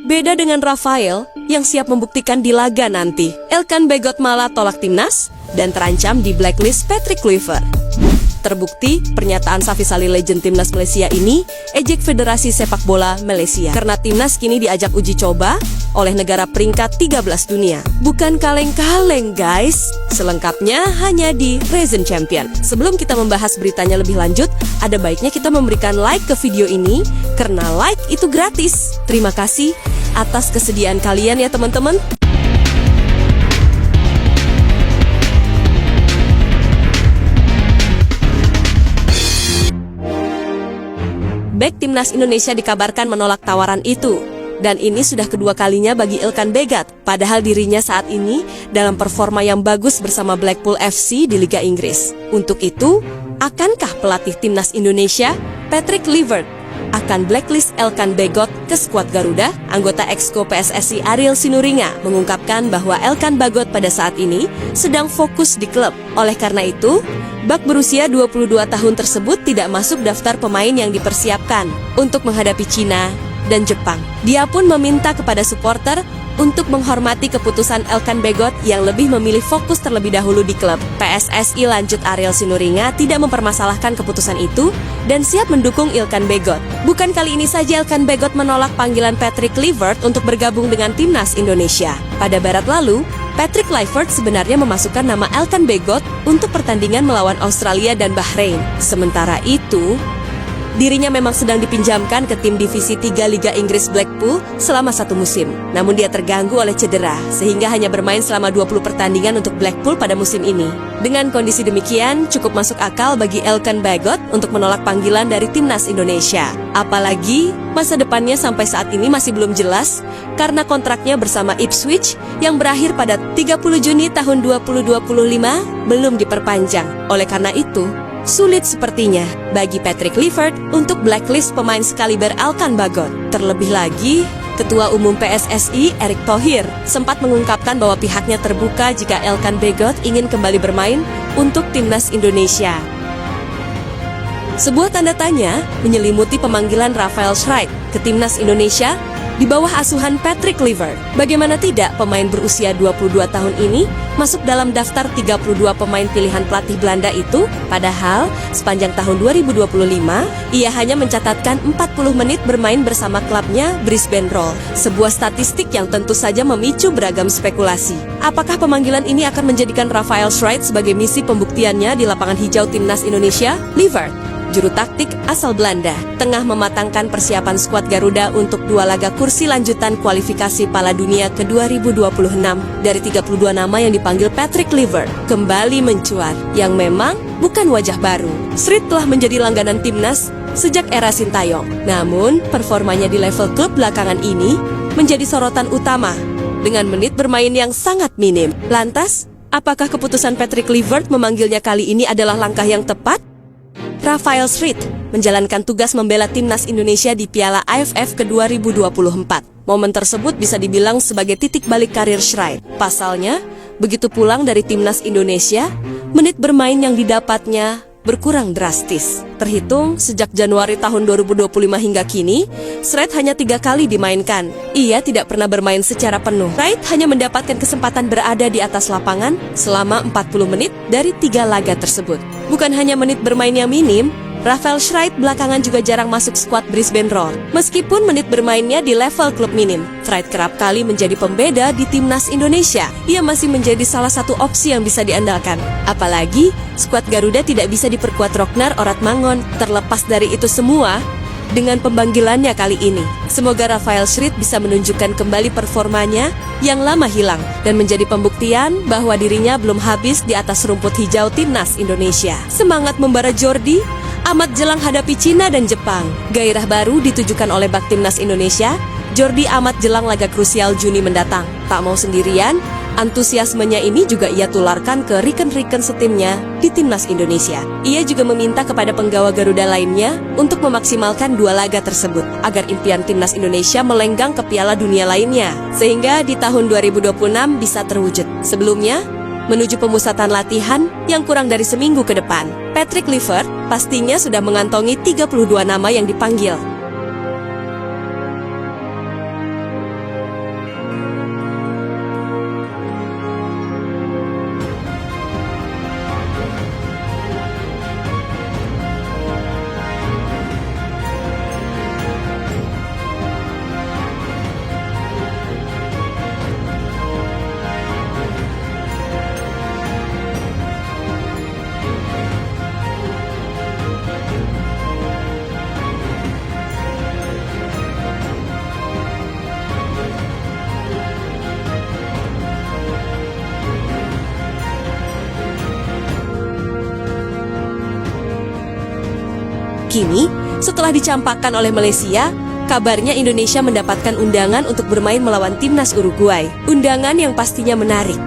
Beda dengan Rafael yang siap membuktikan di laga nanti. Elkan Bagot malah tolak timnas dan terancam di blacklist Patrick Kluivert. Terbukti, pernyataan Safy Salih legend timnas Malaysia ini ejek Federasi Sepak Bola Malaysia karena timnas kini diajak uji coba oleh negara peringkat 13 dunia. Bukan kaleng-kaleng guys, selengkapnya hanya di Reason Champion. Sebelum kita membahas beritanya lebih lanjut, ada baiknya kita memberikan like ke video ini karena like itu gratis. Terima kasih atas kesediaan kalian ya teman-teman. Bek timnas Indonesia dikabarkan menolak tawaran itu. Dan ini sudah kedua kalinya bagi Elkan Bagot. Padahal dirinya saat ini dalam performa yang bagus bersama Blackpool FC di Liga Inggris. Untuk itu, akankah pelatih timnas Indonesia, Patrick Kluivert, akan blacklist Elkan Bagot ke skuad Garuda? Anggota Exco PSSI Ariel Sinuringa mengungkapkan bahwa Elkan Bagot pada saat ini sedang fokus di klub. Oleh karena itu, bek berusia 22 tahun tersebut tidak masuk daftar pemain yang dipersiapkan untuk menghadapi Cina dan Jepang. Dia pun meminta kepada supporter untuk menghormati keputusan Elkan Bagot yang lebih memilih fokus terlebih dahulu di klub. PSSI, lanjut Ariel Sinuringa, tidak mempermasalahkan keputusan itu dan siap mendukung Elkan Bagot. Bukan kali ini saja Elkan Bagot menolak panggilan Patrick Kluivert untuk bergabung dengan timnas Indonesia. Pada Barat lalu, Patrick Kluivert sebenarnya memasukkan nama Elkan Bagot untuk pertandingan melawan Australia dan Bahrain. Sementara itu, dirinya memang sedang dipinjamkan ke tim divisi 3 Liga Inggris Blackpool selama 1 musim. Namun dia terganggu oleh cedera, sehingga hanya bermain selama 20 pertandingan untuk Blackpool pada musim ini. Dengan kondisi demikian, cukup masuk akal bagi Elkan Bagot untuk menolak panggilan dari timnas Indonesia. Apalagi, masa depannya sampai saat ini masih belum jelas, karena kontraknya bersama Ipswich yang berakhir pada 30 Juni tahun 2025 belum diperpanjang. Oleh karena itu, sulit sepertinya bagi Patrick Kluivert untuk blacklist pemain sekaliber Elkan Bagot. Terlebih lagi, Ketua Umum PSSI Erick Thohir sempat mengungkapkan bahwa pihaknya terbuka jika Elkan Bagot ingin kembali bermain untuk timnas Indonesia. Sebuah tanda tanya menyelimuti pemanggilan Rafael Schreidt ke timnas Indonesia di bawah asuhan Patrick Kluivert. Bagaimana tidak, pemain berusia 22 tahun ini masuk dalam daftar 32 pemain pilihan pelatih Belanda itu, padahal sepanjang tahun 2025, ia hanya mencatatkan 40 menit bermain bersama klubnya Brisbane Roar. Sebuah statistik yang tentu saja memicu beragam spekulasi. Apakah pemanggilan ini akan menjadikan Rafael Schreidt sebagai misi pembuktiannya di lapangan hijau timnas Indonesia? Kluivert, juru taktik asal Belanda, tengah mematangkan persiapan skuad Garuda untuk 2 laga kursi lanjutan kualifikasi Piala Dunia ke 2026. Dari 32 nama yang dipanggil Patrick Kluivert kembali mencuat, yang memang bukan wajah baru. Schreidt telah menjadi langganan timnas sejak era Sintayong. Namun, performanya di level klub belakangan ini menjadi sorotan utama dengan menit bermain yang sangat minim. Lantas, apakah keputusan Patrick Kluivert memanggilnya kali ini adalah langkah yang tepat? Rafael Schreidt menjalankan tugas membela timnas Indonesia di Piala AFF ke 2024. Momen tersebut bisa dibilang sebagai titik balik karir Schreidt. Pasalnya, begitu pulang dari timnas Indonesia, menit bermain yang didapatnya berkurang drastis. Terhitung sejak Januari tahun 2025 hingga kini, Schreidt hanya 3 kali dimainkan. Ia tidak pernah bermain secara penuh. Schreidt hanya mendapatkan kesempatan berada di atas lapangan selama 40 menit dari 3 laga tersebut. Bukan hanya menit bermain yang minim, Rafael Schreidt belakangan juga jarang masuk skuad Brisbane Roar. Meskipun menit bermainnya di level klub minim, Schreidt kerap kali menjadi pembeda di timnas Indonesia. Ia masih menjadi salah satu opsi yang bisa diandalkan. Apalagi, skuad Garuda tidak bisa diperkuat Roknar Oratmangun. Terlepas dari itu semua, dengan pemanggilannya kali ini, semoga Rafael Schreidt bisa menunjukkan kembali performanya yang lama hilang dan menjadi pembuktian bahwa dirinya belum habis di atas rumput hijau timnas Indonesia. Semangat membara Jordi, amat jelang hadapi Cina dan Jepang. Gairah baru ditujukan oleh bek timnas Indonesia. Jordi amat jelang laga krusial Juni mendatang. Tak mau sendirian, antusiasmenya ini juga ia tularkan ke rekan-rekan setimnya di timnas Indonesia. Ia juga meminta kepada penggawa Garuda lainnya untuk memaksimalkan 2 laga tersebut agar impian timnas Indonesia melenggang ke Piala Dunia lainnya, sehingga di tahun 2026 bisa terwujud. Sebelumnya, menuju pemusatan latihan yang kurang dari seminggu ke depan, Patrick Kluivert pastinya sudah mengantongi 32 nama yang dipanggil. Kini, setelah dicampakkan oleh Malaysia, kabarnya Indonesia mendapatkan undangan untuk bermain melawan timnas Uruguay. Undangan yang pastinya menarik,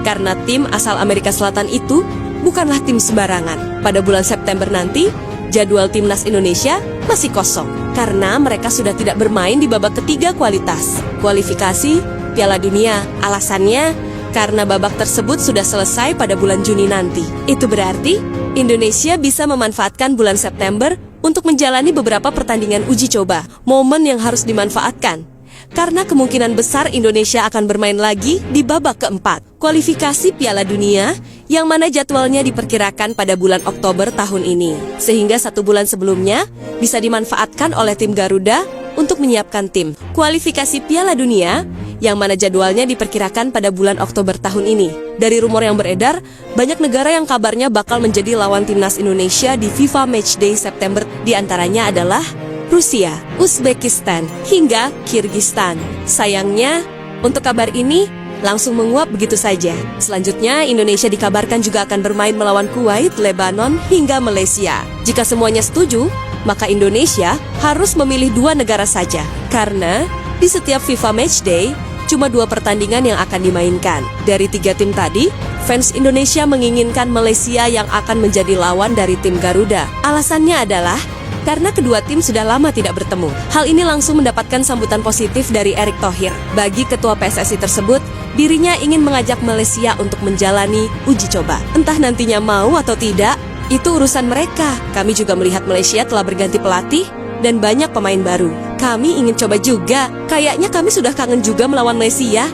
karena tim asal Amerika Selatan itu bukanlah tim sembarangan. Pada bulan September nanti, jadwal timnas Indonesia masih kosong, karena mereka sudah tidak bermain di babak ketiga kualifikasi Piala Dunia. Alasannya, karena babak tersebut sudah selesai pada bulan Juni nanti. Itu berarti, Indonesia bisa memanfaatkan bulan September untuk menjalani beberapa pertandingan uji coba, momen yang harus dimanfaatkan. Karena kemungkinan besar Indonesia akan bermain lagi di babak keempat, kualifikasi Piala Dunia, yang mana jadwalnya diperkirakan pada bulan Oktober tahun ini. Sehingga 1 bulan sebelumnya bisa dimanfaatkan oleh tim Garuda untuk menyiapkan tim. Kualifikasi Piala Dunia, yang mana jadwalnya diperkirakan pada bulan Oktober tahun ini. Dari rumor yang beredar, banyak negara yang kabarnya bakal menjadi lawan timnas Indonesia di FIFA Matchday September. Di antaranya adalah Rusia, Uzbekistan, hingga Kirgistan. Sayangnya, untuk kabar ini langsung menguap begitu saja. Selanjutnya, Indonesia dikabarkan juga akan bermain melawan Kuwait, Lebanon, hingga Malaysia. Jika semuanya setuju, maka Indonesia harus memilih 2 negara saja. Karena di setiap FIFA Matchday, cuma 2 pertandingan yang akan dimainkan. Dari 3 tim tadi, fans Indonesia menginginkan Malaysia yang akan menjadi lawan dari tim Garuda. Alasannya adalah karena kedua tim sudah lama tidak bertemu. Hal ini langsung mendapatkan sambutan positif dari Erick Thohir. Bagi ketua PSSI tersebut, dirinya ingin mengajak Malaysia untuk menjalani uji coba. Entah nantinya mau atau tidak, itu urusan mereka. Kami juga melihat Malaysia telah berganti pelatih dan banyak pemain baru. Kami ingin coba juga. Kayaknya kami sudah kangen juga melawan Malaysia.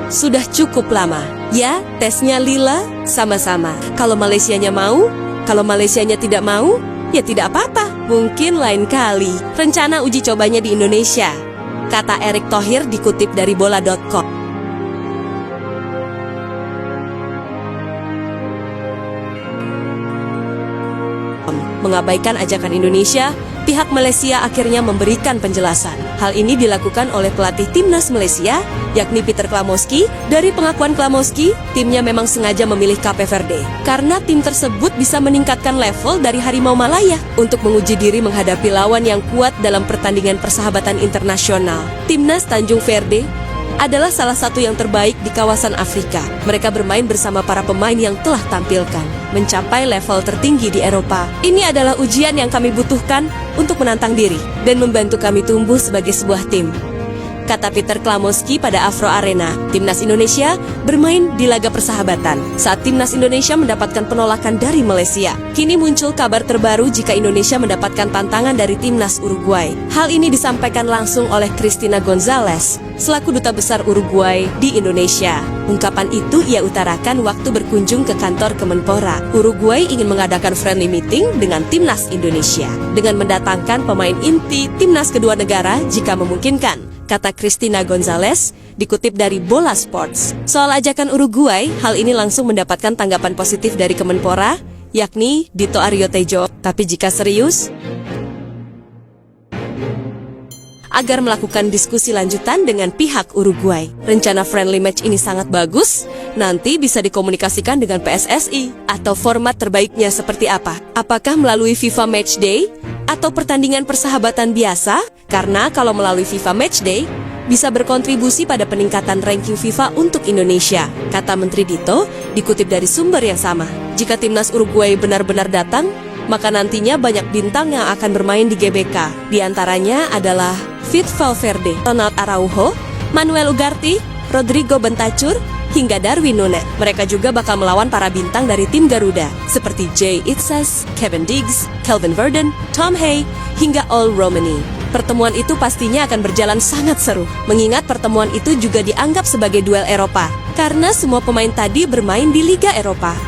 Sudah cukup lama. Ya, tesnya lila sama-sama. Kalau Malaysianya mau, kalau Malaysianya tidak mau, ya tidak apa-apa. Mungkin lain kali. Rencana uji cobanya di Indonesia, kata Erick Thohir dikutip dari bola.com. Mengabaikan ajakan Indonesia, pihak Malaysia akhirnya memberikan penjelasan. Hal ini dilakukan oleh pelatih timnas Malaysia, yakni Peter Klamoski. Dari pengakuan Klamoski, timnya memang sengaja memilih Cape Verde karena tim tersebut bisa meningkatkan level dari Harimau Malaya untuk menguji diri menghadapi lawan yang kuat dalam pertandingan persahabatan internasional. Timnas Tanjung Verde adalah salah satu yang terbaik di kawasan Afrika. Mereka bermain bersama para pemain yang telah tampilkan mencapai level tertinggi di Eropa. Ini adalah ujian yang kami butuhkan untuk menantang diri dan membantu kami tumbuh sebagai sebuah tim, kata Peter Klamoski pada Afro Arena. Timnas Indonesia bermain di laga persahabatan saat timnas Indonesia mendapatkan penolakan dari Malaysia. Kini muncul kabar terbaru jika Indonesia mendapatkan tantangan dari timnas Uruguay. Hal ini disampaikan langsung oleh Cristina Gonzalez selaku Duta Besar Uruguay di Indonesia. Ungkapan itu ia utarakan waktu berkunjung ke kantor Kemenpora. Uruguay ingin mengadakan friendly meeting dengan timnas Indonesia dengan mendatangkan pemain inti timnas kedua negara jika memungkinkan, kata Cristina Gonzalez dikutip dari Bola Sports. Soal ajakan Uruguay, hal ini langsung mendapatkan tanggapan positif dari Kemenpora, yakni Dito Aryo Tejo. Tapi jika serius, agar melakukan diskusi lanjutan dengan pihak Uruguay. Rencana friendly match ini sangat bagus, nanti bisa dikomunikasikan dengan PSSI, atau format terbaiknya seperti apa? Apakah melalui FIFA Matchday atau pertandingan persahabatan biasa? Karena kalau melalui FIFA Matchday, bisa berkontribusi pada peningkatan ranking FIFA untuk Indonesia, kata Menteri Dito, dikutip dari sumber yang sama. Jika timnas Uruguay benar-benar datang, maka nantinya banyak bintang yang akan bermain di GBK. Di antaranya adalah Fit Valverde, Ronald Araujo, Manuel Ugarte, Rodrigo Bentacur, hingga Darwin Núñez. Mereka juga bakal melawan para bintang dari tim Garuda, seperti Jay Itzes, Kevin Diggs, Calvin Verdon, Tom Hay, hingga Al Romani. Pertemuan itu pastinya akan berjalan sangat seru, mengingat pertemuan itu juga dianggap sebagai duel Eropa, karena semua pemain tadi bermain di Liga Eropa.